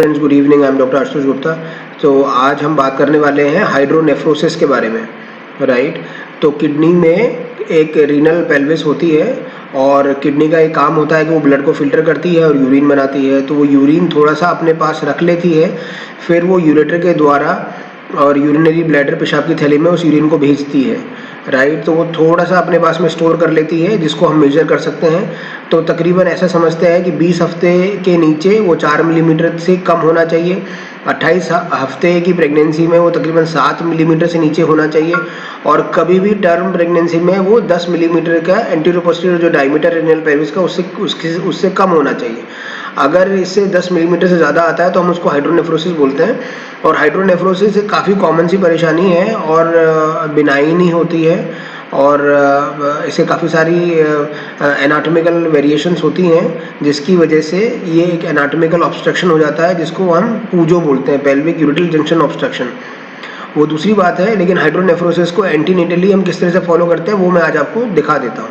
Friends, good evening. I am doctor Ashutosh Gupta. तो आज हम बात करने वाले हैं हाइड्रोनेफ्रोसिस के बारे में, राइट। तो किडनी में एक रीनल पेल्विस होती है और किडनी का एक काम होता है कि वो ब्लड को फिल्टर करती है और यूरिन बनाती है। तो वो यूरिन थोड़ा सा अपने पास रख लेती है, फिर वो यूरेटर के द्वारा और यूरिनरी ब्लैडर, पेशाब की थैली में उस यूरिन को भेजती है, राइट। तो वो थोड़ा सा अपने पास में स्टोर कर लेती है, जिसको हम मेजर कर सकते हैं। तो तकरीबन ऐसा समझते हैं कि 20 हफ्ते के नीचे वो 4 मिलीमीटर से कम होना चाहिए। 28 हफ्ते की प्रेगनेंसी में वो तकरीबन 7 मिलीमीटर से नीचे होना चाहिए, और कभी भी टर्म प्रेगनेंसी में वो 10 मिलीमीटर का एंटीरियर पोस्टीरियर जो डायमीटर रीनल पेल्विस का उससे कम होना चाहिए। अगर इससे 10 मिलीमीटर से ज़्यादा आता है तो हम उसको हाइड्रोनेफ्रोसिस बोलते हैं। और हाइड्रोनेफ्रोसिस एक काफ़ी कॉमन सी परेशानी है और बिनाइन ही होती है, और इससे काफ़ी सारी एनाटॉमिकल वेरिएशंस होती हैं, जिसकी वजह से ये एक एनाटॉमिकल ऑब्स्ट्रक्शन हो जाता है, जिसको हम पूजो बोलते हैं, पेल्विक यूरेटल जंक्शन ऑब्स्ट्रक्शन। वो दूसरी बात है, लेकिन हाइड्रोनेफ्रोसिस को एंटीनेटली हम किस तरह से फॉलो करते हैं वो मैं आज आपको दिखा देता हूँ।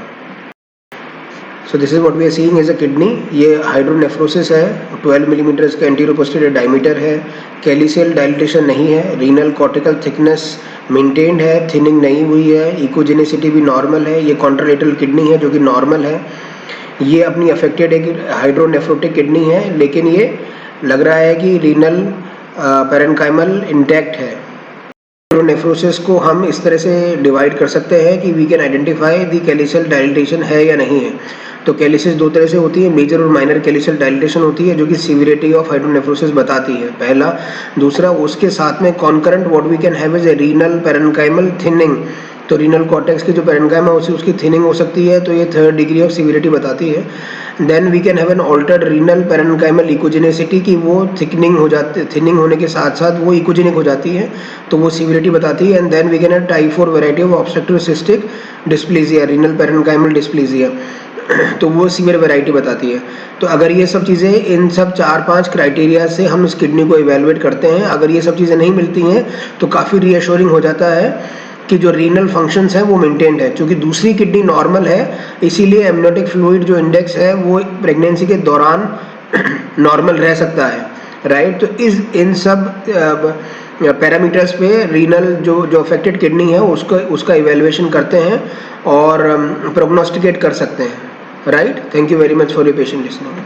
So this is what we are seeing as a kidney. ये हाइड्रोनेफ्रोसिस है, 12 मिलीमीटर का एंटीरियर पोस्टीरियर डायमीटर है, कैलिसियल डायलिटेशन नहीं है, रीनल कॉर्टिकल थिकनेस मेंटेन्ड है, थिनिंग नहीं हुई है, इकोजेनिसिटी भी नॉर्मल है। ये कॉन्ट्रालेटरल किडनी है जो कि नॉर्मल है। ये अपनी अफेक्टेड एक हाइड्रोनेफ्रोटिक किडनी है, लेकिन ये लग रहा है कि रीनल पैरेन्काइमल इंटैक्ट है। हाइड्रोनेफ्रोसिस को हम इस तरह से डिवाइड कर सकते हैं कि we can identify the calyceal dilatation है या नहीं है। तो कैलिसिस दो तरह से होती है, मेजर और माइनर कैलिसियल डायलिटेशन होती है, जो कि सीवियरिटी ऑफ हाइड्रोनेफ्रोसिस बताती है, पहला। दूसरा, उसके साथ में concurrent what we can have is a renal parenchymal thinning. तो रीनल कॉर्टेक्स की जो पैरेन्काइमा है उसकी थिनिंग हो सकती है, तो ये 3rd डिग्री ऑफ सीवियरिटी बताती है। Then we can have an altered renal parenchymal echogenicity, की वो थिकनिंग हो जाती, थिनिंग होने के साथ साथ वो इकोजेनिक हो जाती है, तो वो सीवियरिटी बताती है। And then we can have type 4 variety of obstructive cystic dysplasia, renal parenchymal dysplasia, तो वो सीवियर वैरायटी बताती है। तो अगर ये सब चीज़ें, इन सब 4-5 क्राइटेरिया से हम इस किडनी को इवेलुएट करते हैं, अगर ये सब चीज़ें नहीं मिलती हैं तो काफ़ी रीअश्योरिंग हो जाता है कि जो रीनल फंक्शंस हैं वो मेंटेन्ड है। क्योंकि दूसरी किडनी नॉर्मल है, इसीलिए एमनियोटिक फ्लूइड जो इंडेक्स है वो प्रेगनेंसी के दौरान नॉर्मल रह सकता है, राइट। तो इन सब पैरामीटर्स पे रीनल जो अफेक्टेड किडनी है उसका इवेल्युएशन करते हैं और प्रोग्नोस्टिकेट कर सकते हैं, right. Thank you very much for your patient listening.